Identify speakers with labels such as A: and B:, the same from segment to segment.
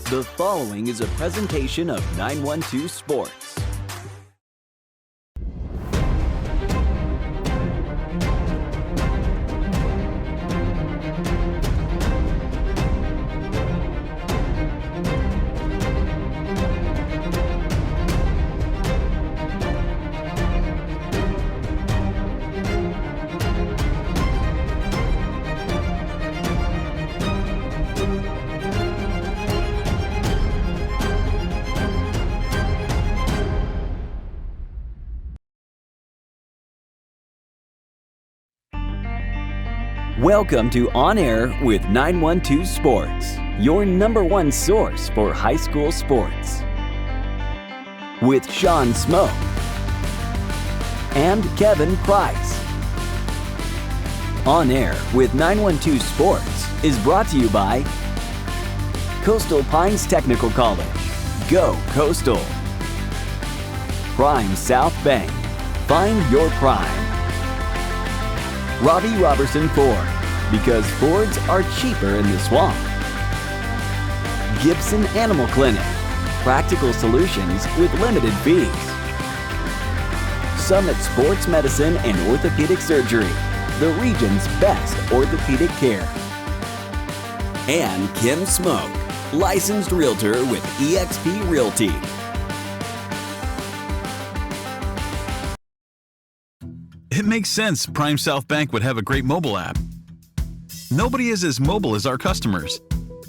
A: The following is a presentation of 912 Sports. Welcome to On Air with 912 Sports, your number one source for high school sports. With Sean Smoke and Kevin Price. On Air with 912 Sports is brought to you by Coastal Pines Technical College. Go Coastal. Prime South Bank. Find your prime. Robbie Robertson Ford, because Fords are cheaper in the swamp. Gibson Animal Clinic, practical solutions with limited fees. Summit Sports Medicine and Orthopedic Surgery, the region's best orthopedic care. And Kim Smoke, licensed realtor with eXp Realty.
B: It makes sense Prime South Bank would have a great mobile app. Nobody is as mobile as our customers.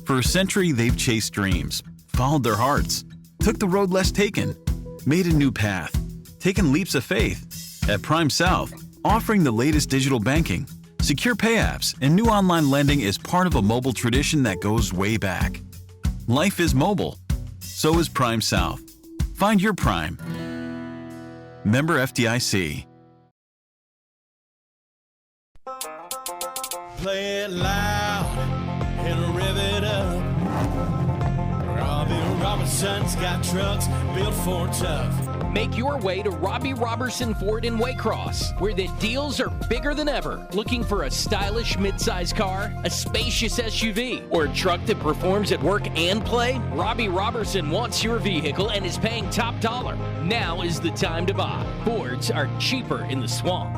B: For a century, they've chased dreams, followed their hearts, took the road less taken, made a new path, taken leaps of faith. At Prime South, offering the latest digital banking, secure pay apps, and new online lending is part of a mobile tradition that goes way back. Life is mobile. So is Prime South. Find your Prime. Member FDIC.
C: Play it loud and rev it up. Robbie Robertson's got trucks built for tough.
D: Make your way to Robbie Robertson Ford in Waycross, where the deals are bigger than ever. Looking for a stylish midsize car, a spacious SUV, or a truck that performs at work and play? Robbie Robertson wants your vehicle and is paying top dollar. Now is the time to buy. Fords are cheaper in the swamp.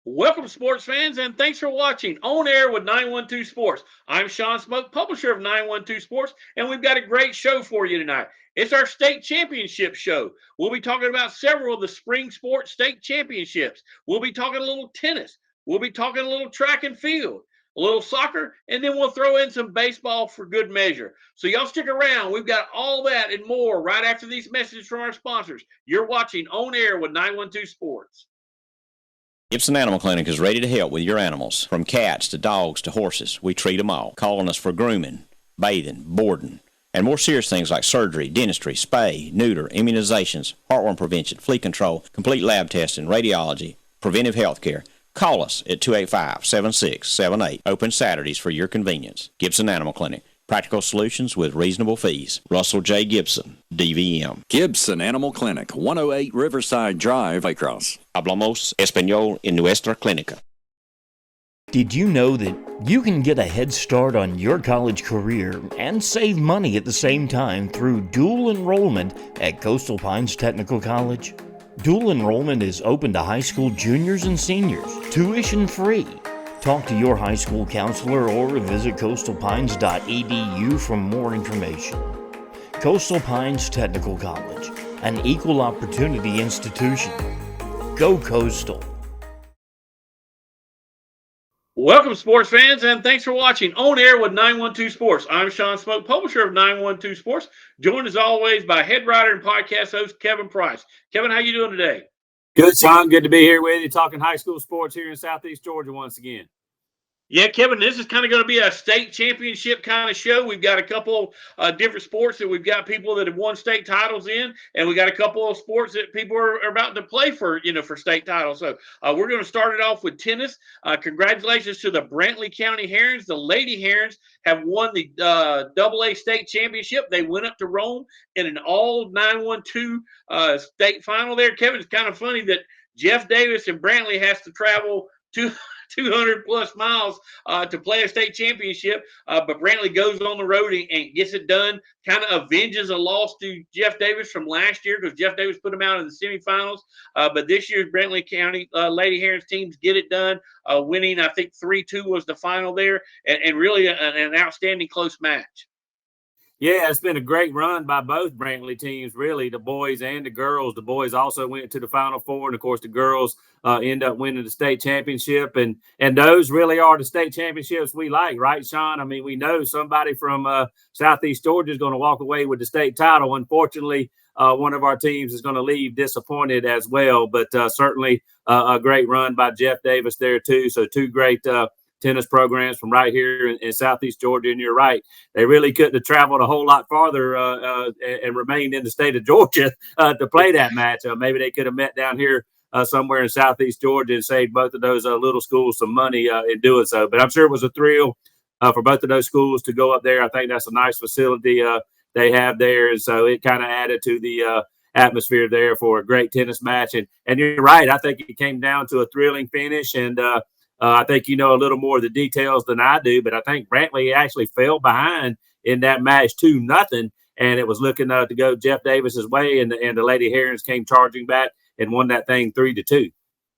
E: Welcome, sports fans, and thanks for watching On Air with 912 Sports. I'm Sean Smoke, publisher of 912 Sports, and we've got a great show for you tonight. It's our state championship show. We'll be talking about several of the spring sports state championships. We'll be talking a little tennis. We'll be talking a little track and field, a little soccer, and then we'll throw in some baseball for good measure. So y'all stick around. We've got all that and more right after these messages from our sponsors. You're watching On Air with 912 Sports.
F: Gibson Animal Clinic is ready to help with your animals. From cats to dogs to horses, we treat them all. Call on us for grooming, bathing, boarding, and more serious things like surgery, dentistry, spay, neuter, immunizations, heartworm prevention, flea control, complete lab testing, radiology, preventive health care. Call us at 285-7678. Open Saturdays for your convenience. Gibson Animal Clinic. Practical solutions with reasonable fees. Russell J. Gibson, DVM.
G: Gibson Animal Clinic, 108 Riverside Drive, Waycross.
F: Hablamos español en nuestra clínica.
H: Did you know that you can get a head start on your college career and save money at the same time through dual enrollment at Coastal Pines Technical College? Dual enrollment is open to high school juniors and seniors, tuition free. Talk to your high school counselor or visit coastalpines.edu for more information. Coastal Pines Technical College, an equal opportunity institution. Go Coastal.
E: Welcome, sports fans, and thanks for watching On Air with 912 Sports. I'm Sean Smoke, publisher of 912 Sports, joined as always by head writer and podcast host Kevin Price. Kevin, how you doing today?
I: Good, Sean. Good to be here with you, talking high school sports here in Southeast Georgia once again.
E: Yeah, Kevin, this is kind of going to be a state championship kind of show. We've got a couple different sports that we've got people that have won state titles in, and we got a couple of sports that people are about to play for, for state titles. So we're going to start it off with tennis. Congratulations to the Brantley County Herons. The Lady Herons have won the AA state championship. They went up to Rome in an all 9-1-2 state final there. Kevin, it's kind of funny that Jeff Davis and Brantley has to travel 200 plus miles to play a state championship. But Brantley goes on the road and gets it done. Kind of avenges a loss to Jeff Davis from last year because Jeff Davis put him out in the semifinals. But this year's Brantley County Lady Herons teams get it done, winning, I think 3-2 was the final there, and really an outstanding close match.
I: Yeah, it's been a great run by both Brantley teams, really, the boys and the girls. The boys also went to the Final Four, and of course, the girls end up winning the state championship. And those really are the state championships we like, right, Sean? I mean, we know somebody from Southeast Georgia is going to walk away with the state title. Unfortunately, one of our teams is going to leave disappointed as well, but certainly a great run by Jeff Davis there, too. So two great tennis programs from right here in Southeast Georgia. And you're right, they really couldn't have traveled a whole lot farther and remained in the state of Georgia to play that match. Maybe they could have met down here somewhere in Southeast Georgia and saved both of those little schools some money in doing so. But I'm sure it was a thrill for both of those schools to go up there. I think that's a nice facility they have there. And so it kind of added to the atmosphere there for a great tennis match. And you're right, I think it came down to a thrilling finish. And I think you know a little more of the details than I do, but I think Brantley actually fell behind in that match 2-0, and it was looking to go Jeff Davis's way, and the Lady Herons came charging back and won that thing 3-2.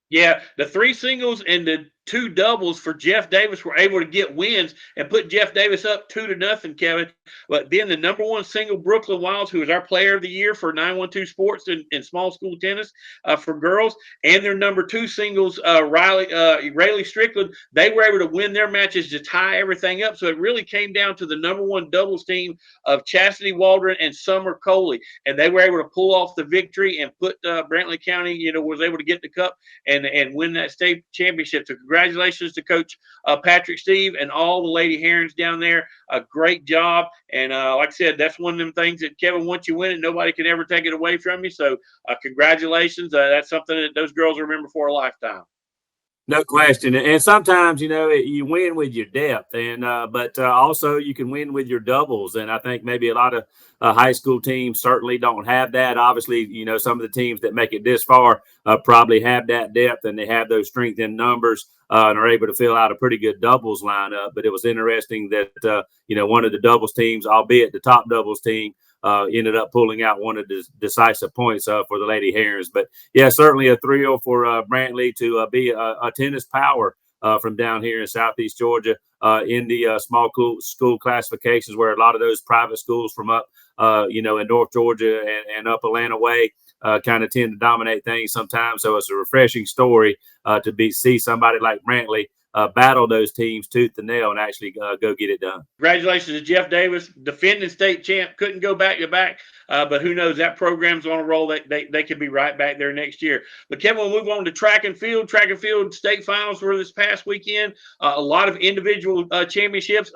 E: Yeah, the 3 singles and the 2 doubles for Jeff Davis were able to get wins and put Jeff Davis up 2-0, Kevin. But then the number 1 single, Brooklyn Wilds, who is our player of the year for 912 Sports in small school tennis for girls, and their number 2 singles, Rayleigh Strickland, they were able to win their matches to tie everything up. So it really came down to the number 1 doubles team of Chastity Waldron and Summer Coley, and they were able to pull off the victory and put Brantley County, was able to get the cup and win that state championship. So congratulations to Coach Patrick Steve and all the Lady Herons down there. A great job. And like I said, that's one of them things that, Kevin, once you win it, nobody can ever take it away from you. So congratulations. That's something that those girls remember for a lifetime.
I: No question. And sometimes, you win with your depth, and but also you can win with your doubles. And I think maybe a lot of high school teams certainly don't have that. Obviously, some of the teams that make it this far probably have that depth, and they have those strength in numbers and are able to fill out a pretty good doubles lineup. But it was interesting that, one of the doubles teams, albeit the top doubles team, ended up pulling out one of the decisive points for the Lady Herons. But yeah, certainly a thrill for Brantley to be a tennis power from down here in Southeast Georgia in the small school classifications, where a lot of those private schools from up, in North Georgia and up Atlanta way kind of tend to dominate things sometimes. So it's a refreshing story to see somebody like Brantley battle those teams tooth and nail and actually go get it done.
E: Congratulations to Jeff Davis, defending state champ. Couldn't go back to back, but who knows? That program's on a roll. They could be right back there next year. But Kevin, we'll move on to track and field. Track and field state finals were this past weekend. A lot of individual championships.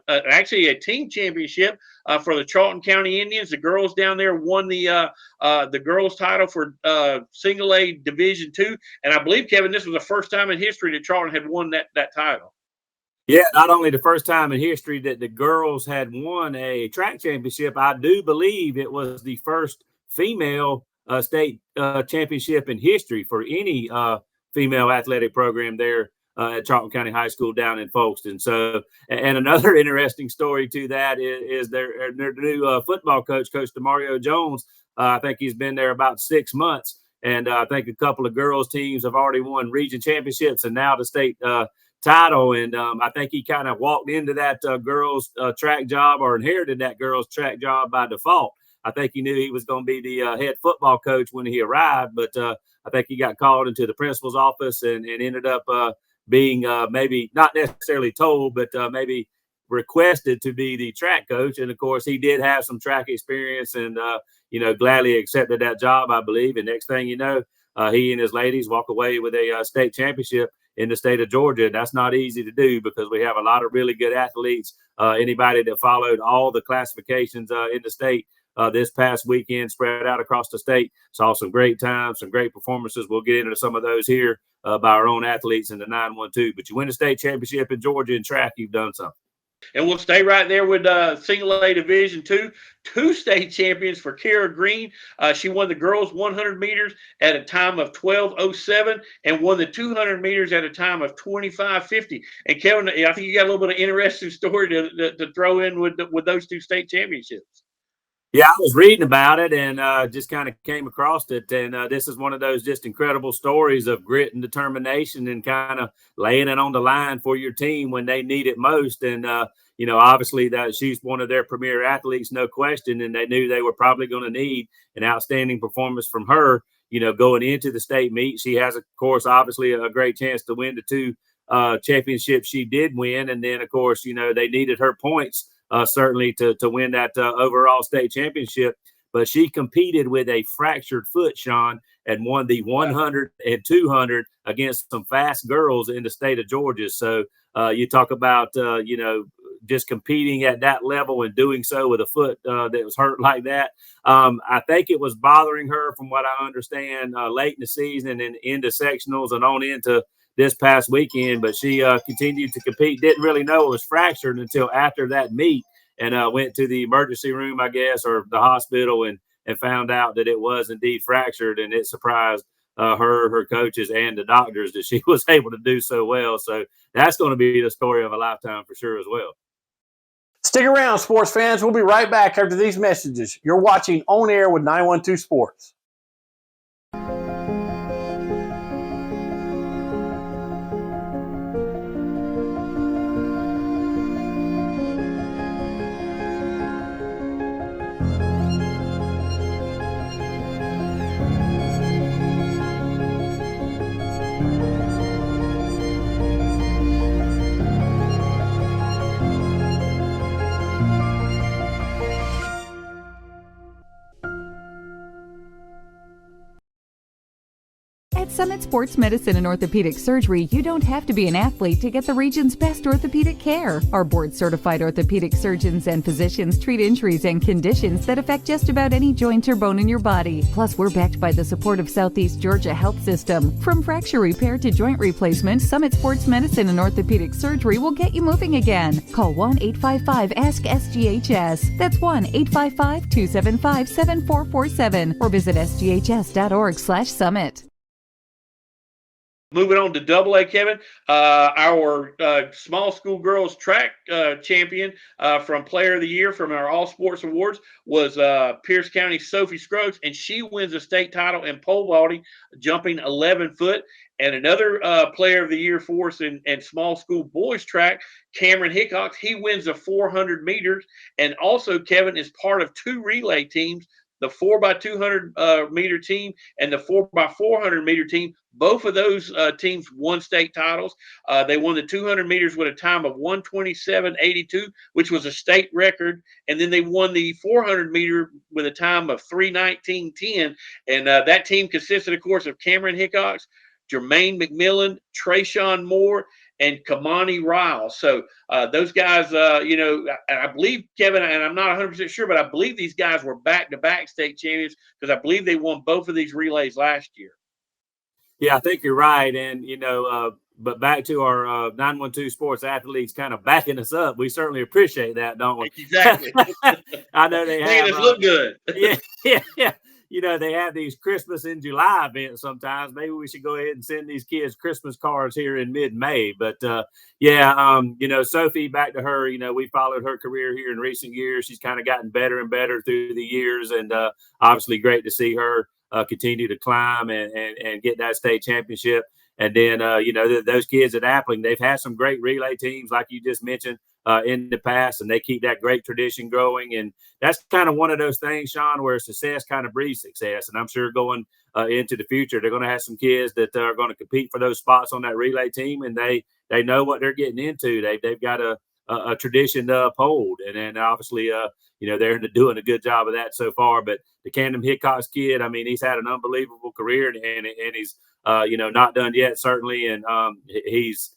E: Actually, a team championship for the Charlton County Indians. The girls down there won the girls title for Single A Division II, and I believe, Kevin, this was the first time in history that Charlton had won that title.
I: Yeah, not only the first time in history that the girls had won a track championship, I do believe it was the first female state championship in history for any female athletic program there at Charlton County High School down in Folkestone. So, and another interesting story to that is their new football coach, Coach DeMario Jones. I think he's been there about 6 months, and I think a couple of girls teams have already won region championships and now the state title. And I think he kind of walked into that girls track job, or inherited that girls track job by default. I think he knew he was going to be the head football coach when he arrived, but I think he got called into the principal's office and ended up being maybe not necessarily told, but maybe requested to be the track coach. And of course, he did have some track experience and, gladly accepted that job, I believe. And next thing you know, he and his ladies walk away with a state championship in the state of Georgia. That's not easy to do because we have a lot of really good athletes. Anybody that followed all the classifications in the state this past weekend, spread out across the state, saw some great times, some great performances. We'll get into some of those here by our own athletes in the 912. But you win a state championship in Georgia in track, you've done something.
E: And we'll stay right there with single A Division II. Two state champions for Kara Green. She won the girls 100 meters at a time of 12:07 and won the 200 meters at a time of 25:50. And Kevin, I think you got a little bit of interesting story to throw in with those two state championships.
I: Yeah, I was reading about it and just kind of came across it. And this is one of those just incredible stories of grit and determination and kind of laying it on the line for your team when they need it most. And, obviously that she's one of their premier athletes, no question. And they knew they were probably going to need an outstanding performance from her, going into the state meet. She has, of course, obviously a great chance to win the two championships she did win. And then, of course, they needed her points. Certainly to win that overall state championship. But she competed with a fractured foot, Sean, and won the 100 and 200 against some fast girls in the state of Georgia. So you talk about, just competing at that level and doing so with a foot that was hurt like that. I think it was bothering her, from what I understand, late in the season and into sectionals and on into this past weekend, but she continued to compete. Didn't really know it was fractured until after that meet, and went to the emergency room, I guess, or the hospital, and found out that it was indeed fractured. And it surprised her coaches, and the doctors that she was able to do so well. So that's going to be the story of a lifetime for sure as well.
J: Stick around, sports fans. We'll be right back after these messages. You're watching On Air with 912 Sports.
K: At Summit Sports Medicine and Orthopedic Surgery, you don't have to be an athlete to get the region's best orthopedic care. Our board-certified orthopedic surgeons and physicians treat injuries and conditions that affect just about any joint or bone in your body. Plus, we're backed by the support of Southeast Georgia Health System. From fracture repair to joint replacement, Summit Sports Medicine and Orthopedic Surgery will get you moving again. Call 1-855-ASK-SGHS. That's 1-855-275-7447 or visit sghs.org/summit.
E: Moving on to Double A, Kevin, our small school girls track champion from Player of the Year from our All Sports Awards was Pierce County's Sophie Scruggs, and she wins a state title in pole vaulting, jumping 11 foot. And another Player of the Year for us in small school boys track, Cameron Hickox, he wins the 400 meters, and also Kevin is part of two relay teams, the 4x200 meter team and the 4x400 meter team. Both of those teams won state titles. They won the 200 meters with a time of 1:27.82, which was a state record. And then they won the 400 meter with a time of 3:19.10. And that team consisted, of course, of Cameron Hickox, Jermaine McMillan, Trayshawn Moore, and Kamani Ryle. So those guys, I believe, Kevin, and I'm not 100% sure, but I believe these guys were back-to-back state champions because I believe they won both of these relays last year.
I: Yeah, I think you're right. And, but back to our 912 Sports athletes kind of backing us up. We certainly appreciate that, don't we?
E: Exactly.
I: I know they have.
E: Making us look good.
I: Yeah. They have these Christmas in July events sometimes. Maybe we should go ahead and send these kids Christmas cards here in mid-May. But, Sophie, back to her, we followed her career here in recent years. She's kind of gotten better and better through the years. And obviously great to see her continue to climb and get that state championship. And then, those kids at Appling, they've had some great relay teams, like you just mentioned, in the past, and they keep that great tradition going. And that's kind of one of those things, Sean, where success kind of breeds success. And I'm sure going into the future, they're going to have some kids that are going to compete for those spots on that relay team, and they know what they're getting into. They've got a tradition to uphold. And then obviously, they're doing a good job of that so far. But the Camden Hickox kid, I mean, he's had an unbelievable career, and he's, not done yet, certainly. And he's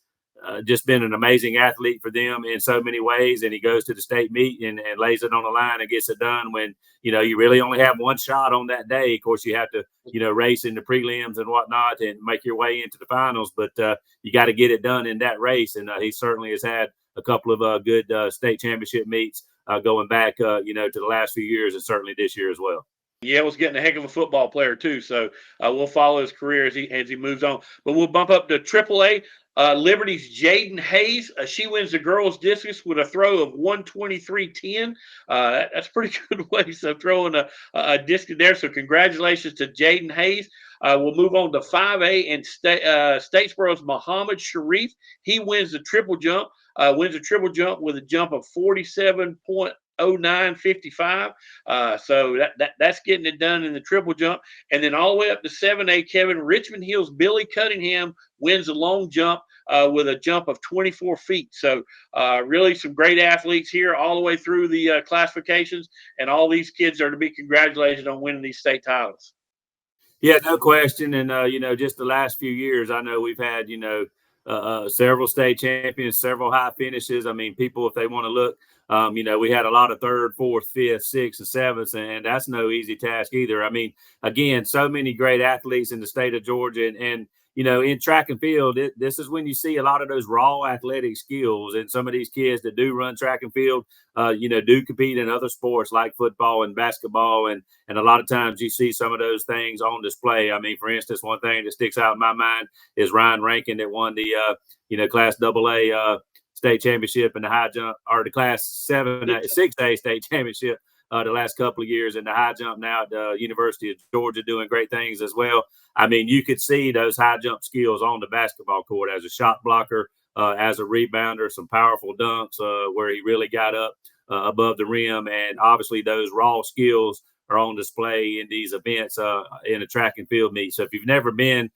I: just been an amazing athlete for them in so many ways. And he goes to the state meet and lays it on the line and gets it done when, you really only have one shot on that day. Of course, you have to, race in the prelims and whatnot and make your way into the finals. But you got to get it done in that race. And he certainly has had a couple of good state championship meets going back, to the last few years and certainly this year as well.
E: Yeah, was getting a heck of a football player too. So we'll follow his career as he moves on. But we'll bump up to AAA. Liberty's Jaden Hayes. She wins the girls' discus with a throw of 123.10. That's pretty good ways of throwing a discus there. So congratulations to Jaden Hayes. We'll move on to 5A and Statesboro's Muhammad Sharif. He wins the triple jump. Wins a triple jump with a jump of 47.0955. So that's getting it done in the triple jump. And then all the way up to 7A, Kevin, Richmond Hill's Billy Cunningham wins the long jump with a jump of 24 feet. So really some great athletes here all the way through the classifications. And all these kids are to be congratulated on winning these state titles.
I: Yeah, no question. And, just the last few years, I know we've had, several state champions, several high finishes. I mean, people, if they want to look, we had a lot of third, fourth, fifth, sixth, and seventh, and that's no easy task either. I mean, again, so many great athletes in the state of Georgia, and in track and field, this is when you see a lot of those raw athletic skills. And some of these kids that do run track and field, do compete in other sports like football and basketball. And a lot of times you see some of those things on display. I mean, for instance, one thing that sticks out in my mind is Ryan Rankin that won the, Class AA state championship in the high jump, or the Class 6A state championship the last couple of years in the high jump now at the University of Georgia, doing great things as well. I mean, you could see those high jump skills on the basketball court as a shot blocker, as a rebounder, some powerful dunks where he really got up above the rim. And obviously those raw skills are on display in these events in a track and field meet. So if you've never been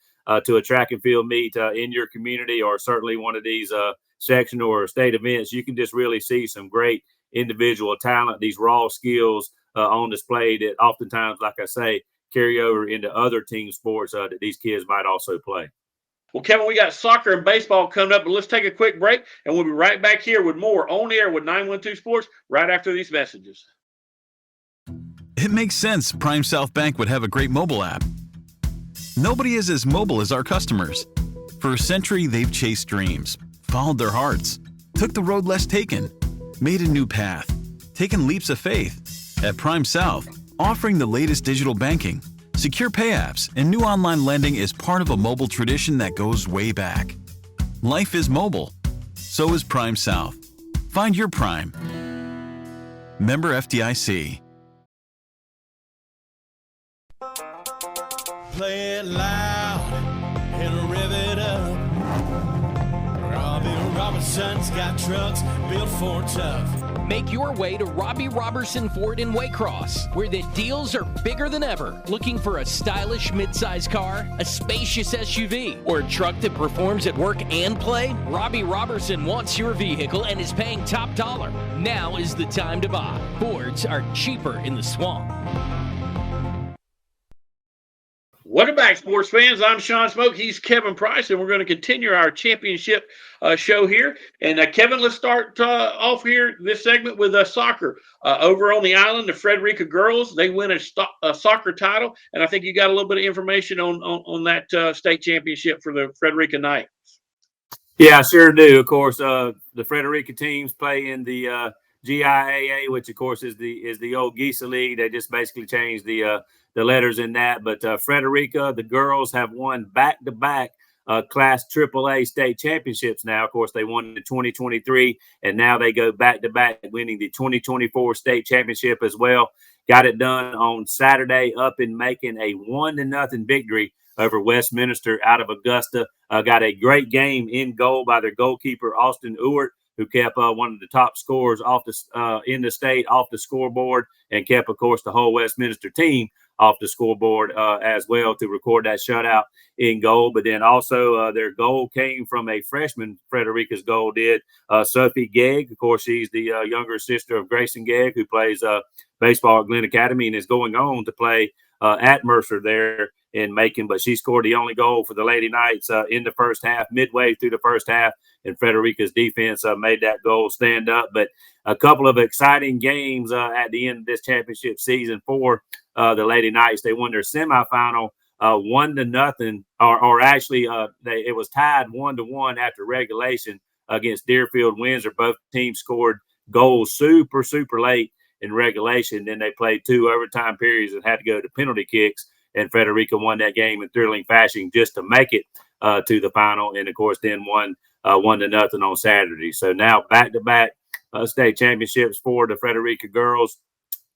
I: to a track and field meet in your community, or certainly one of these sectional or state events, you can just really see some great individual talent, these raw skills on display that oftentimes, like I say, carry over into other team sports that these kids might also play.
E: Well, Kevin, we got soccer and baseball coming up, but let's take a quick break, and we'll be right back here with more On Air with 912 Sports right after these messages.
B: It makes sense Prime South Bank would have a great mobile app. Nobody is as mobile as our customers. For a century, they've chased dreams, followed their hearts, took the road less taken, made a new path, taken leaps of faith. At Prime South, offering the latest digital banking, secure pay apps, and new online lending is part of a mobile tradition that goes way back. Life is mobile. So is Prime South. Find your Prime. Member FDIC.
C: Play it loud and rev it up. Robbie Robertson's got trucks built for tough.
D: Make your way to Robbie Robertson Ford in Waycross, where the deals are bigger than ever. Looking for a stylish midsize car, a spacious SUV, or a truck that performs at work and play? Robbie Robertson wants your vehicle and is paying top dollar. Now is the time to buy. Fords are cheaper in the swamp.
E: Welcome back, sports fans. I'm Sean Smoke. He's Kevin Price, and we're going to continue our championship show here. And Kevin, let's start off here this segment with soccer. Over on the island, the Frederica girls, they win a soccer title, and I think you got a little bit of information on that state championship for the Frederica Knights.
I: Yeah, I sure do. Of course, the Frederica teams play in the GIAA, which of course is the old GISA League. They just basically changed the letters in that. But Frederica, the girls have won back-to-back Class AAA state championships now. Of course, they won in 2023, and now they go back-to-back, winning the 2024 state championship as well. Got it done on Saturday up in Macon, a 1-0 victory over Westminster out of Augusta. Got a great game in goal by their goalkeeper, Austin Ewart, who kept one of the top scorers in the state off the scoreboard, and kept, of course, the whole Westminster team off the scoreboard as well to record that shutout in goal. But then also their goal came from a freshman. Frederica's goal did. Sophie Gegg, of course, she's the younger sister of Grayson Gegg, who plays baseball at Glenn Academy and is going on to play at Mercer there in Macon. But she scored the only goal for the Lady Knights in the first half, midway through the first half, and Frederica's defense made that goal stand up. But a couple of exciting games at the end of this championship season for the Lady Knights. They won their semifinal 1-0, or actually it was tied 1-1 after regulation against Deerfield Windsor. Both teams scored goals super late in regulation. Then they played 2 overtime periods and had to go to penalty kicks. And Frederica won that game in thrilling fashion just to make it to the final. And, of course, then won 1-0 on Saturday. So now back-to-back state championships for the Frederica girls.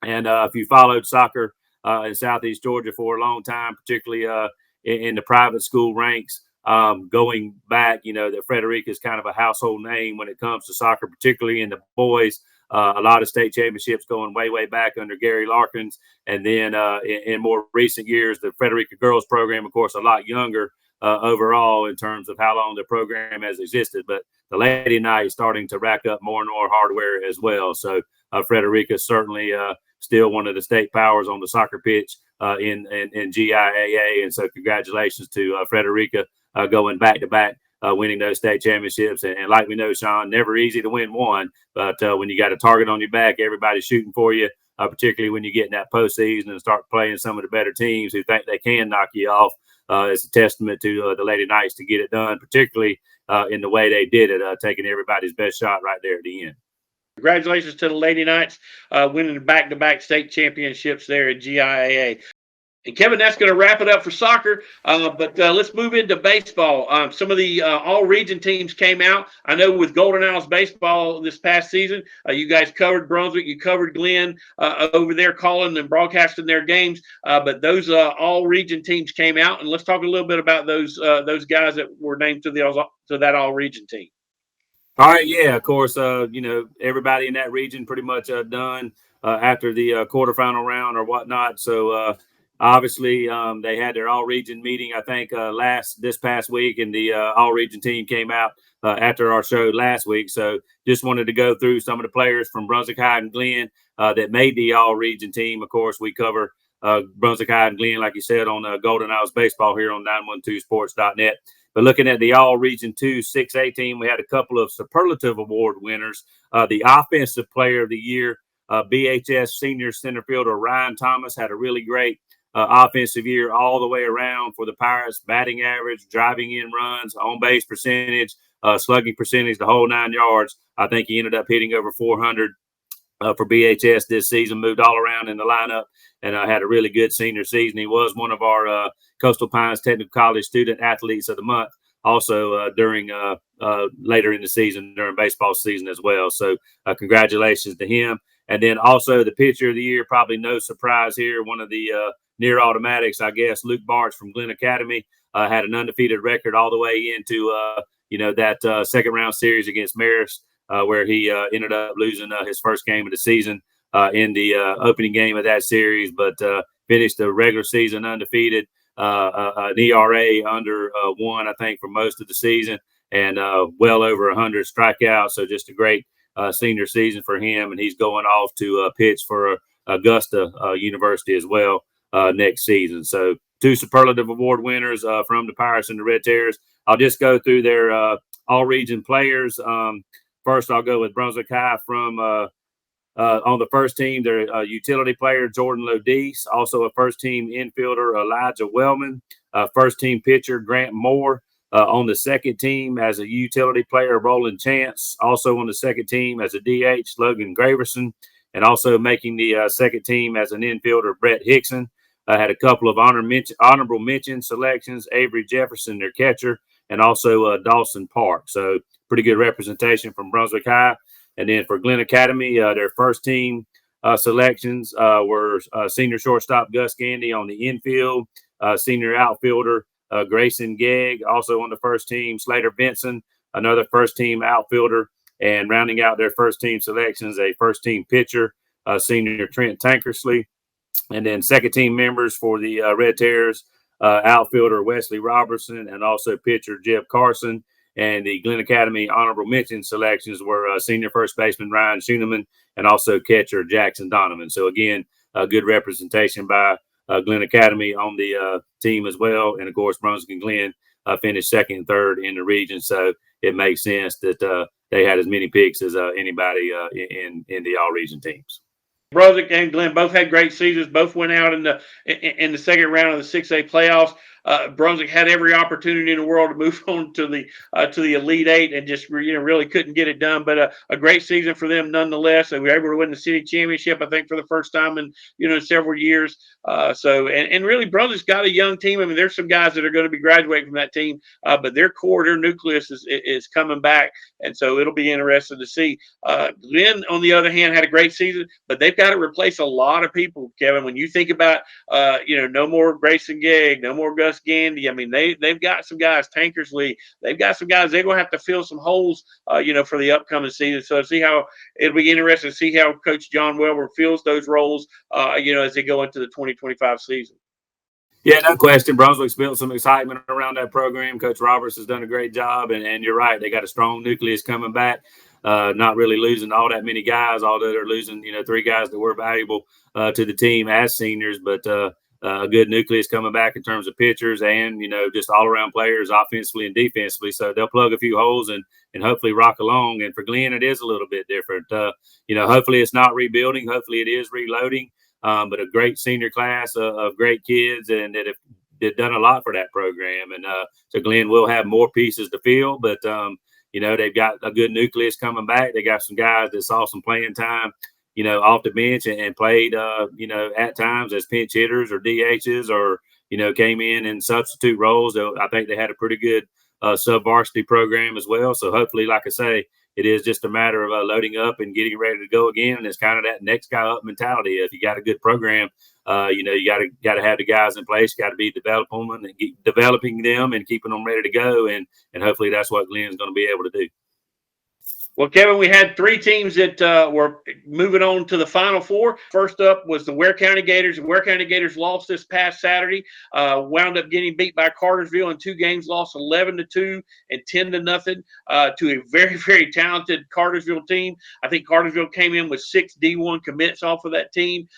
I: And if you followed soccer in Southeast Georgia for a long time, particularly in the private school ranks, going back, that Frederica is kind of a household name when it comes to soccer, particularly in the boys. A lot of state championships going way back under Gary Larkins. And then in more recent years, the Frederica girls program, of course, a lot younger overall in terms of how long the program has existed. But the Lady Knight is starting to rack up more and more hardware as well. So Frederica is certainly still one of the state powers on the soccer pitch in GIAA. And so congratulations to Frederica going back-to-back, winning those state championships. And like we know, Sean, never easy to win one. But when you got a target on your back, everybody's shooting for you, particularly when you get in that postseason and start playing some of the better teams who think they can knock you off. It's a testament to the Lady Knights to get it done, particularly in the way they did it, taking everybody's best shot right there at the end.
E: Congratulations to the Lady Knights winning back-to-back state championships there at GIAA. And Kevin, that's going to wrap it up for soccer. But let's move into baseball. Some of the all-region teams came out. I know with Golden Owls baseball this past season, you guys covered Brunswick, you covered Glenn over there calling and broadcasting their games. But those all-region teams came out, and let's talk a little bit about those guys that were named to that all-region team.
I: All right, yeah, of course, everybody in that region pretty much done after the quarterfinal round or whatnot. So obviously they had their all-region meeting, I think, this past week, and the all-region team came out after our show last week. So just wanted to go through some of the players from Brunswick High and Glenn that made the all-region team. Of course, we cover Brunswick High and Glenn, like you said, on Golden Owls baseball here on 912sports.net. But looking at the all-region 2 6A team, we had a couple of superlative award winners. The offensive player of the year, BHS senior center fielder Ryan Thomas, had a really great offensive year all the way around for the Pirates. Batting average, driving in runs, on-base percentage, slugging percentage, the whole 9 yards. I think he ended up hitting over 400 for BHS this season, moved all around in the lineup, and had a really good senior season. He was one of our Coastal Pines Technical College Student Athletes of the Month, also during later in the season, during baseball season as well. So congratulations to him. And then also the pitcher of the year, probably no surprise here, one of the near automatics, I guess, Luke Bartz from Glenn Academy, had an undefeated record all the way into that second round series against Marist, where he ended up losing his first game of the season in the opening game of that series, but finished the regular season undefeated, an ERA under 1, I think, for most of the season, and well over 100 strikeouts. So just a great senior season for him, and he's going off to pitch for Augusta University as well next season. So 2 superlative award winners from the Pirates and the Red Terrors. I'll just go through their all-region players. First, I'll go with Brunswick High from on the first team, their utility player, Jordan Lodice, also a first-team infielder, Elijah Wellman, first-team pitcher, Grant Moore. On the second team as a utility player, Roland Chance, also on the second team as a DH, Logan Graverson, and also making the second team as an infielder, Brett Hickson. Had a couple of honorable mention selections, Avery Jefferson, their catcher, and also Dawson Park. So pretty good representation from Brunswick High. And then for Glenn Academy, their first team selections were senior shortstop Gus Gandy on the infield, senior outfielder Grayson Gegg, also on the first team, Slater Benson, another first team outfielder, and rounding out their first team selections, a first team pitcher, senior Trent Tankersley. And then second team members for the Red Terrors, outfielder Wesley Robertson, and also pitcher Jeb Carson. And the Glenn Academy honorable mention selections were senior first baseman Ryan Schooneman and also catcher Jackson Donovan. So again, a good representation by Glenn Academy on the team as well. And of course, Brunswick and Glenn finished second and third in the region. So it makes sense that they had as many picks as anybody in the all region teams.
E: Brunswick and Glenn both had great seasons. Both went out in the second round of the 6A playoffs. Brunswick had every opportunity in the world to move on to the Elite Eight and just really couldn't get it done. But a great season for them nonetheless. They were able to win the city championship, I think, for the first time in several years. And really Brunswick's got a young team. I mean, there's some guys that are going to be graduating from that team, but their core, their nucleus is coming back, and so it'll be interesting to see. Glenn, on the other hand, had a great season, but they've got to replace a lot of people, Kevin. When you think about, no more Grayson Gegg, no more Gus Gandy. I mean, they've got some guys, Tankersley. They've got some guys. They're going to have to fill some holes, for the upcoming season. So it'll be interesting to see how Coach John Welber fills those roles, as they go into the 2025 season.
I: Yeah, no question. Brunswick's built some excitement around that program. Coach Roberts has done a great job, and you're right. They got a strong nucleus coming back, not really losing all that many guys, although they're losing, 3 guys that were valuable to the team as seniors, but a good nucleus coming back in terms of pitchers and, just all-around players offensively and defensively. So they'll plug a few holes and hopefully rock along. And for Glenn, it is a little bit different. Hopefully it's not rebuilding. Hopefully it is reloading. But a great senior class of great kids and that have done a lot for that program. And so Glenn will have more pieces to fill, but, they've got a good nucleus coming back. They got some guys that saw some playing time, off the bench and played, at times as pinch hitters or DHs or, came in substitute roles. I think they had a pretty good sub-varsity program as well. So hopefully, like I say, it is just a matter of loading up and getting ready to go again. And it's kind of that next guy up mentality. If you got a good program, you got to have the guys in place. Got to be developing them and keeping them ready to go. And hopefully that's what Glenn's going to be able to do.
E: Well, Kevin, we had 3 teams that were moving on to the Final Four. First up was the Ware County Gators. The Ware County Gators lost this past Saturday, wound up getting beat by Cartersville in 2 games, lost 11-2 and 10-0 to a very, very talented Cartersville team. I think Cartersville came in with 6 D1 commits off of that team,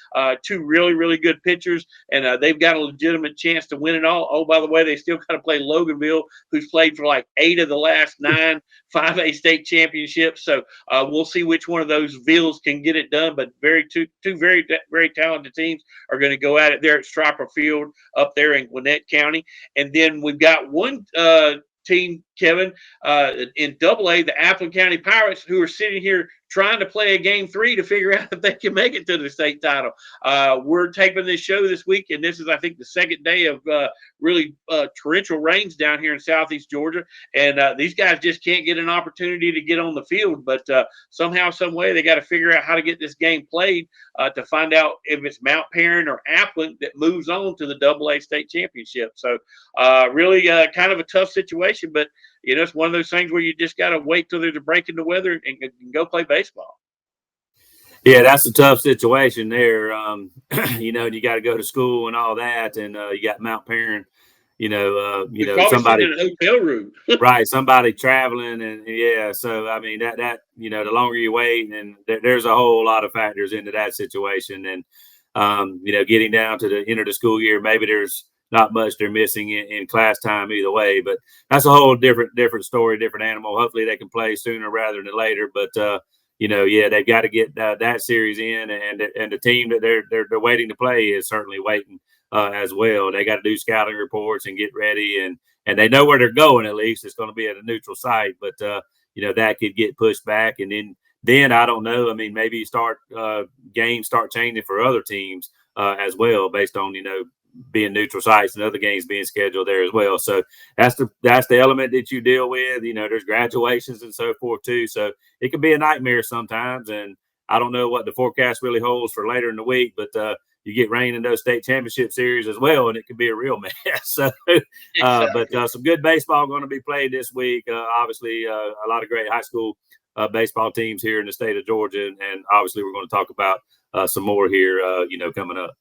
E: 2 really, really good pitchers, and they've got a legitimate chance to win it all. Oh, by the way, they still got to play Loganville, who's played for like 8 of the last 9 5A state championships. So we'll see which one of those Vills can get it done. But two very, very talented teams are going to go at it there at Striper Field up there in Gwinnett County. And then we've got one team, Kevin, in AA, the Appleton County Pirates, who are sitting here trying to play a game 3 to figure out if they can make it to the state title. We're taping this show this week, and this is, I think, the second day of really torrential rains down here in southeast Georgia. And these guys just can't get an opportunity to get on the field. But somehow, some way, they got to figure out how to get this game played to find out if it's Mount Perrin or Appleton that moves on to the AA state championship. So really kind of a tough situation, but it's one of those things where you just got to wait till there's a break in the weather and go play baseball.
I: Yeah, that's a tough situation there. You got to go to school and all that, and you got Mount Perrin. Somebody
E: in a hotel room,
I: right? Somebody traveling, and yeah. So I mean, that the longer you wait, and there's a whole lot of factors into that situation, and getting down to the end of the school year, maybe there's not much they're missing in class time either way, but that's a whole different story, different animal. Hopefully they can play sooner rather than later, but they've got to get that series in, and the team that they're waiting to play is certainly waiting as well. They got to do scouting reports and get ready, and they know where they're going. At least it's going to be at a neutral site, but that could get pushed back, and then I don't know. I mean, maybe games start changing for other teams as well, based on being neutral sites and other games being scheduled there as well. So that's the element that you deal with. There's graduations and so forth too. So it can be a nightmare sometimes. And I don't know what the forecast really holds for later in the week, but you get rain in those state championship series as well, and it can be a real mess. So,
E: exactly.
I: But some good baseball going to be played this week. Obviously, a lot of great high school baseball teams here in the state of Georgia, and obviously we're going to talk about some more here, coming up.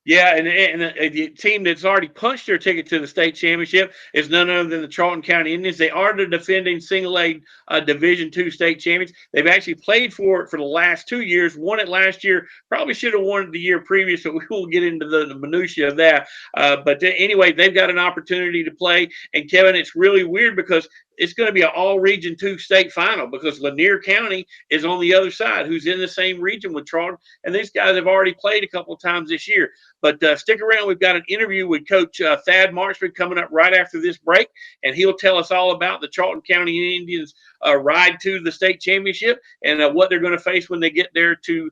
E: Yeah, and the team that's already punched their ticket to the state championship is none other than the Charlton County Indians. They are the defending single-A Division II state champions. They've actually played for it for the last 2 years, won it last year, probably should have won it the year previous, but we won't get into the minutiae of that. But anyway, they've got an opportunity to play. And, Kevin, it's really weird because it's going to be an all Region 2 state final because Lanier County is on the other side, who's in the same region with Charlton. And these guys have already played a couple of times this year. But stick around. We've got an interview with Coach Thad Marksman coming up right after this break, and he'll tell us all about the Charlton County Indians' ride to the state championship and what they're going to face when they get there to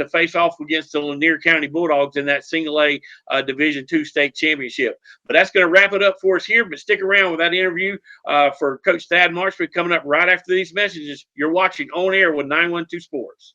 E: face off against the Lanier County Bulldogs in that single A Division II state championship. But that's going to wrap it up for us here. But stick around with that interview for Coach Thad Marksman coming up right after these messages. You're watching On Air with 912 Sports.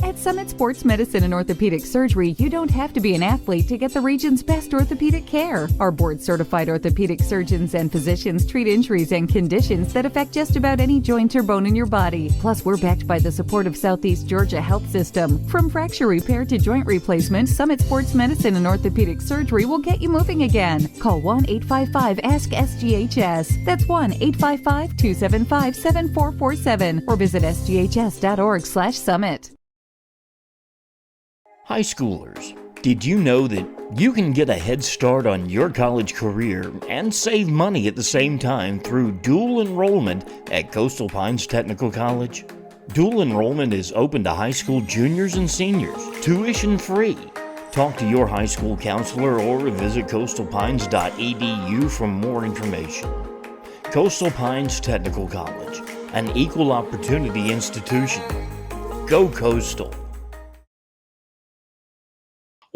K: At Summit Sports Medicine and Orthopedic Surgery, you don't have to be an athlete to get the region's best orthopedic care. Our board-certified orthopedic surgeons and physicians treat injuries and conditions that affect just about any joint or bone in your body. Plus, we're backed by the support of Southeast Georgia Health System. From fracture repair to joint replacement, Summit Sports Medicine and Orthopedic Surgery will get you moving again. Call 1-855-ASK-SGHS. That's 1-855-275-7447 or visit sghs.org/summit.
H: High schoolers, did you know that you can get a head start on your college career and save money at the same time through dual enrollment at Coastal Pines Technical College? Dual enrollment is open to high school juniors and seniors, tuition free. Talk to your high school counselor or visit coastalpines.edu for more information. Coastal Pines Technical College, an equal opportunity institution. Go Coastal.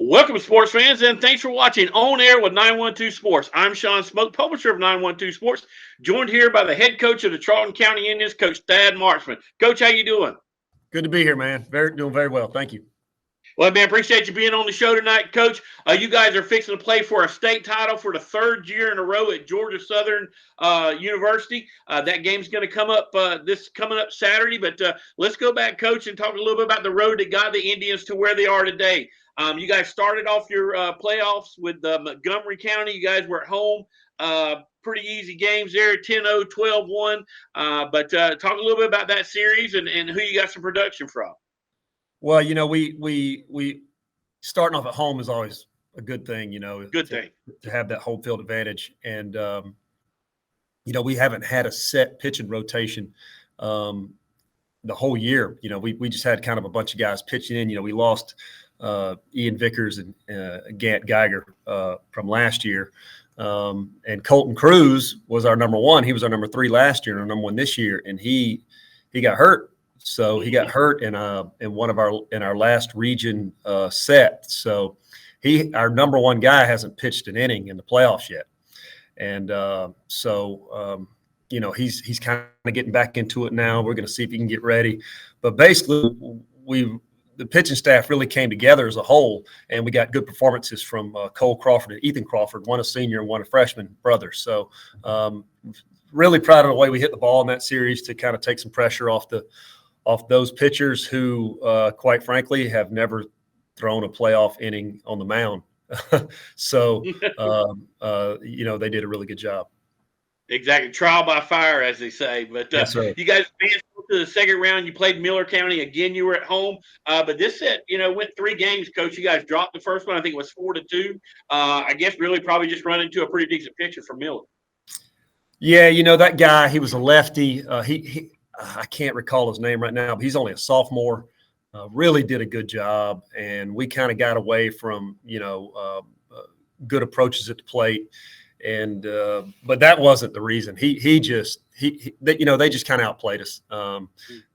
E: Welcome, sports fans, and thanks for watching On Air with 912 Sports. I'm Sean Smoke, publisher of 912 Sports, joined here by the head coach of the Charlton County Indians, Coach Thad Marksman. Coach, how you doing?
L: Good to be here, man. Doing very well. Thank you.
E: Well, man, appreciate you being on the show tonight, Coach. You guys are fixing to play for a state title for the third year in a row at Georgia Southern University. That game's going to come up coming up Saturday. But let's go back, Coach, and talk a little bit about the road that got the Indians to where they are today. You guys started off your playoffs with Montgomery County. You guys were at home. Pretty easy games there, 10-0, 12-1. But talk a little bit about that series and who you got some production from.
L: Well, we starting off at home is always a good thing,
E: Good thing.
L: To have that home field advantage. And, we haven't had a set pitching rotation the whole year. We just had kind of a bunch of guys pitching in. We lost Ian Vickers and Gant Geiger from last year. And Colton Cruz was our number one. He was our number 3 last year and our number 1 this year. And he got hurt. So he got hurt in our last region set. So our number 1 guy hasn't pitched an inning in the playoffs yet. And he's kind of getting back into it now. We're going to see if he can get ready. But basically the pitching staff really came together as a whole, and we got good performances from Cole Crawford and Ethan Crawford, one a senior and one a freshman brother. So really proud of the way we hit the ball in that series to kind of take some pressure off those pitchers who, quite frankly, have never thrown a playoff inning on the mound. So, they did a really good job.
E: Exactly. Trial by fire, as they say. But
L: yes,
E: you guys advanced to the second round. You played Miller County. Again, you were at home. But this set, went 3 games, Coach. You guys dropped the first one. I think it was 4-2. I guess really probably just run into a pretty decent pitcher for Miller.
L: Yeah, that guy, he was a lefty. He I can't recall his name right now, but he's only a sophomore. Really did a good job. And we kind of got away from, good approaches at the plate. And but that wasn't the reason. They just kind of outplayed us.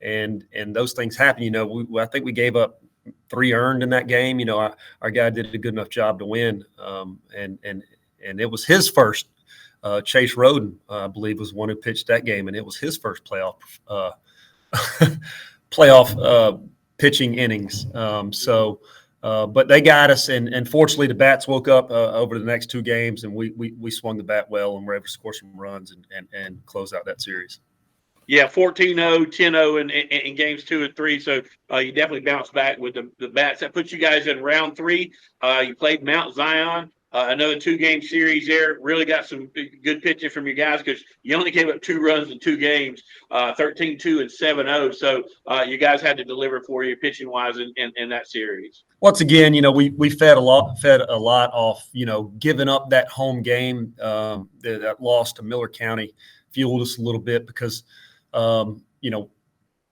L: And those things happen. I think we gave up 3 earned in that game. Our guy did a good enough job to win. And it was his first. Chase Roden, I believe, was one who pitched that game, and it was his first playoff pitching innings. But they got us, and fortunately the bats woke up over the next 2 games, and we swung the bat well and were able to score some runs and close out that series.
E: Yeah, 14-0, 10-0 in games 2 and 3. So you definitely bounced back with the bats. That puts you guys in round 3. You played Mount Zion. Another 2-game series there. Really got some good pitching from your guys because you only gave up 2 runs in 2 games, 13-2 and 7-0. So you guys had to deliver for you pitching-wise in that series.
L: once again, we fed a lot off, giving up that home game, that loss to Miller County fueled us a little bit because,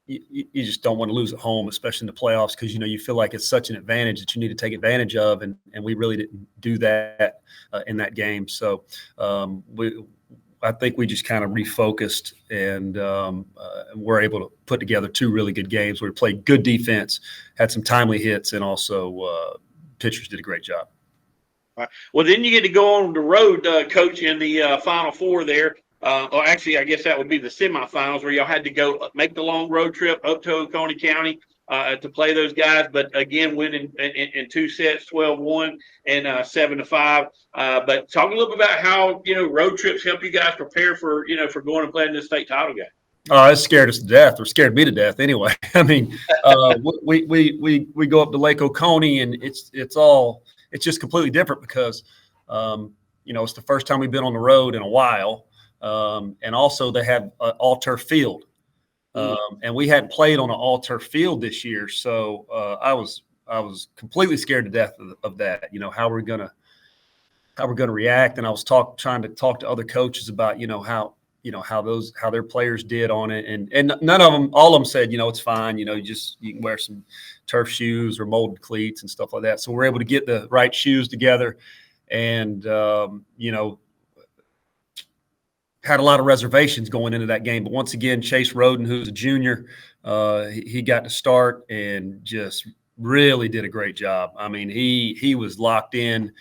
L: you just don't want to lose at home, especially in the playoffs, because, you feel like it's such an advantage that you need to take advantage of. And we really didn't do that in that game. So I think we just kind of refocused and were able to put together 2 really good games where we played good defense, had some timely hits, and also pitchers did a great job.
E: All right. Well, then you get to go on the road, Coach, in the Final Four there. Or actually, I guess that would be the semifinals where y'all had to go make the long road trip up to Oconee County to play those guys. But again, win in 2 sets, 12-1 and 7-5. But talk a little bit about how road trips help you guys prepare for for going and playing this state title game.
L: Oh, it scared us to death, or scared me to death anyway. I mean, we go up to Lake Oconee, and it's just completely different because it's the first time we've been on the road in a while. And also they had an all-turf field, and we hadn't played on an all-turf field this year. So I was completely scared to death of that. How we're gonna react. And I was trying to talk to other coaches about how their players did on it, and none of them, all of them said it's fine. You can wear some turf shoes or molded cleats and stuff like that. So we're able to get the right shoes together, and had a lot of reservations going into that game. But once again, Chase Roden, who's a junior, he got to start and just really did a great job. I mean, he was locked in.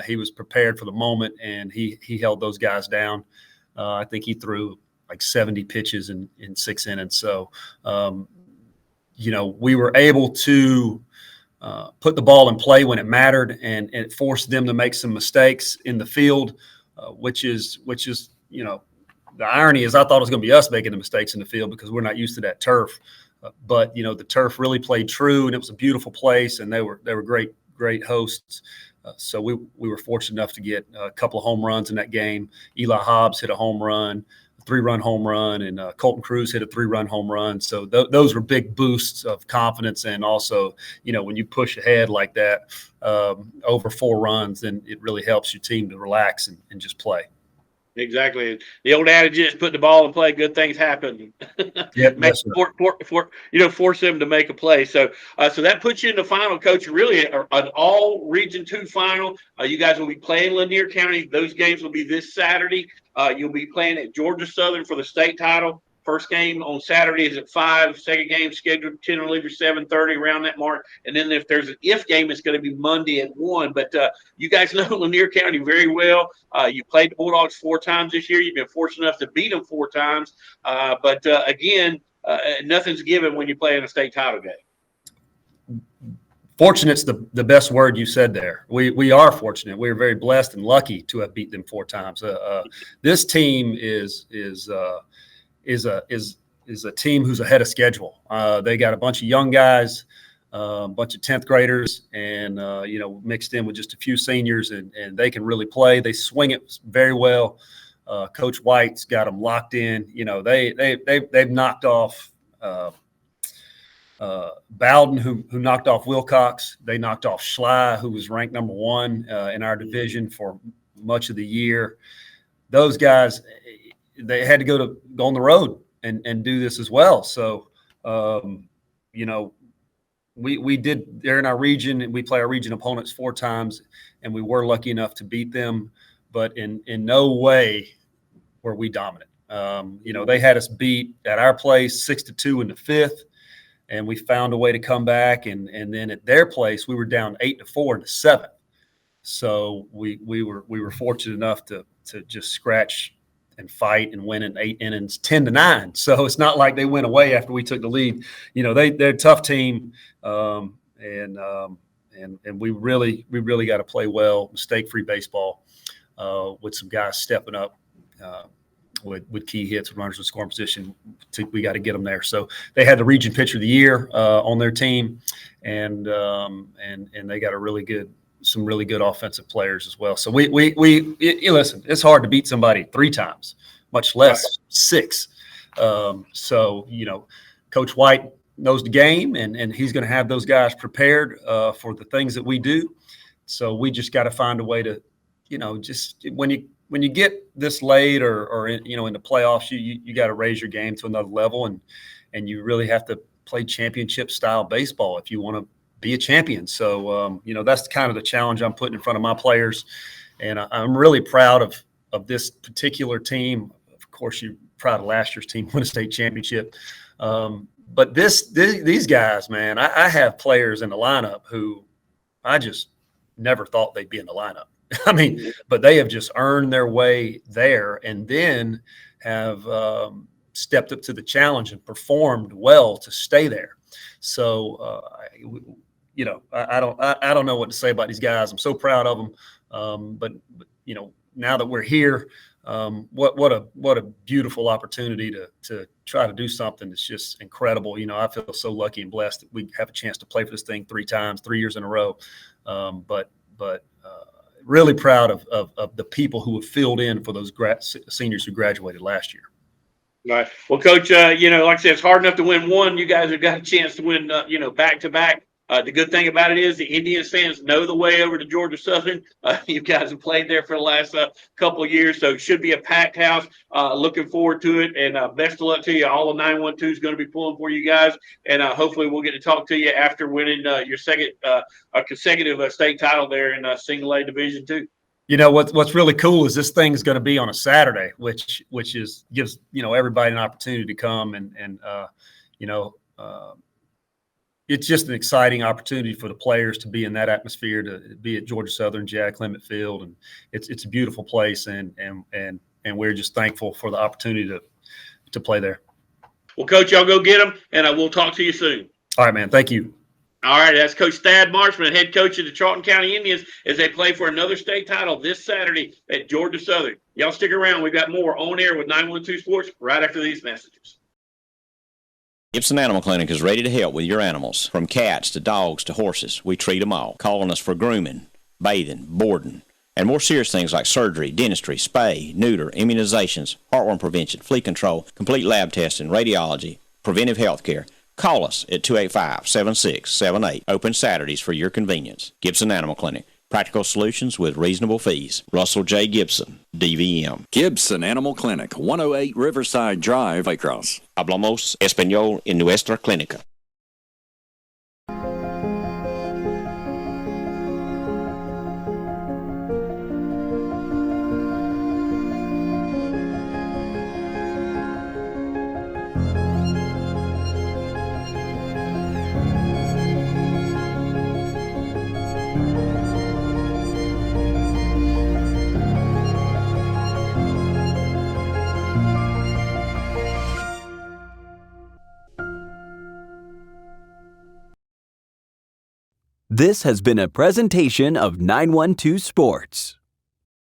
L: He was prepared for the moment, and he held those guys down. I think he threw like 70 pitches in 6 innings. So, we were able to put the ball in play when it mattered, and it forced them to make some mistakes in the field, which is the irony is I thought it was going to be us making the mistakes in the field because we're not used to that turf. But the turf really played true, and it was a beautiful place, and they were great hosts. So we were fortunate enough to get a couple of home runs in that game. Eli Hobbs hit a home run, a 3-run home run, and Colton Cruz hit a 3-run home run. So those were big boosts of confidence. And also, when you push ahead like that over 4 runs, then it really helps your team to relax and just play.
E: Exactly. The old adage is put the ball in play, good things happen.
L: Yep,
E: force them to make a play. So that puts you in the final, Coach. Really, an all Region 2 final. You guys will be playing Lanier County. Those games will be this Saturday. You'll be playing at Georgia Southern for the state title. First game on Saturday is at 5. Second game scheduled tentatively for 7:30, around that mark. And then if there's an if game, it's going to be Monday at 1. But you guys know Lanier County very well. You played the Bulldogs 4 times this year. You've been fortunate enough to beat them 4 times. But again, nothing's given when you play in a state title game.
L: Fortunate's the best word you said there. We are fortunate. We're very blessed and lucky to have beat them 4 times. This team is a team who's ahead of schedule. They got a bunch of young guys, a bunch of 10th graders, and mixed in with just a few seniors, and they can really play. They swing it very well. Coach White's got them locked in. They've knocked off Bowden, who knocked off Wilcox. They knocked off Schley, who was ranked number 1 in our division for much of the year. Those guys, they had to go on the road and do this as well. So, we did. They're in our region, and we play our region opponents 4 times, and we were lucky enough to beat them. But in no way were we dominant. They had us beat at our place 6-2 in the 5th, and we found a way to come back. And then at their place, we were down 8-4 in the 7th. So we were fortunate enough to just scratch and fight and win in 8 innings, 10-9. So it's not like they went away after we took the lead. They're a tough team, and we really got to play well, mistake-free baseball, with some guys stepping up with key hits, runners in scoring position. We got to get them there. So they had the region pitcher of the year on their team, and they got some really good offensive players as well. So we listen, it's hard to beat somebody 3 times, much less 6. So, Coach White knows the game, and he's going to have those guys prepared for the things that we do. So we just got to find a way to, just when you get this late or in the playoffs, you got to raise your game to another level, and you really have to play championship style baseball if you want to be a champion. So that's kind of the challenge I'm putting in front of my players, and I'm really proud of this particular team. Of course, you're proud of last year's team win a state championship. But these guys, man, I have players in the lineup who I just never thought they'd be in the lineup. I mean, but they have just earned their way there, and then have stepped up to the challenge and performed well to stay there. So, I don't know what to say about these guys. I'm so proud of them. But now that we're here, what a beautiful opportunity to try to do something that's just incredible. I feel so lucky and blessed that we have a chance to play for this thing 3 years in a row. But really proud of the people who have filled in for those seniors who graduated last year.
E: Right. Well, Coach, like I said, it's hard enough to win one. You guys have got a chance to win, back to back. The good thing about it is the Indians fans know the way over to Georgia Southern. You guys have played there for the last couple of years, so it should be a packed house. Looking forward to it, and best of luck to you. All of 912 is going to be pulling for you guys, and hopefully we'll get to talk to you after winning your second consecutive state title there in Single A Division II.
L: What's really cool is this thing is going to be on a Saturday, which gives everybody an opportunity to come and it's just an exciting opportunity for the players to be in that atmosphere, to be at Georgia Southern, Jack Clement Field, and it's a beautiful place, and we're just thankful for the opportunity to play there.
E: Well, Coach, y'all go get them, and we'll talk to you soon.
L: All right, man. Thank you.
E: All right, that's Coach Thad Marshman, head coach of the Charlton County Indians, as they play for another state title this Saturday at Georgia Southern. Y'all stick around. We've got more on air with 912 Sports right after these messages.
F: Gibson Animal Clinic is ready to help with your animals. From cats to dogs to horses, we treat them all. Call on us for grooming, bathing, boarding, and more serious things like surgery, dentistry, spay, neuter, immunizations, heartworm prevention, flea control, complete lab testing, radiology, preventive health care. Call us at 285-7678. Open Saturdays for your convenience. Gibson Animal Clinic. Practical solutions with reasonable fees. Russell J. Gibson, DVM.
G: Gibson Animal Clinic, 108 Riverside Drive, Waycross.
F: Hablamos español en nuestra clínica.
A: This has been a presentation of 912 Sports.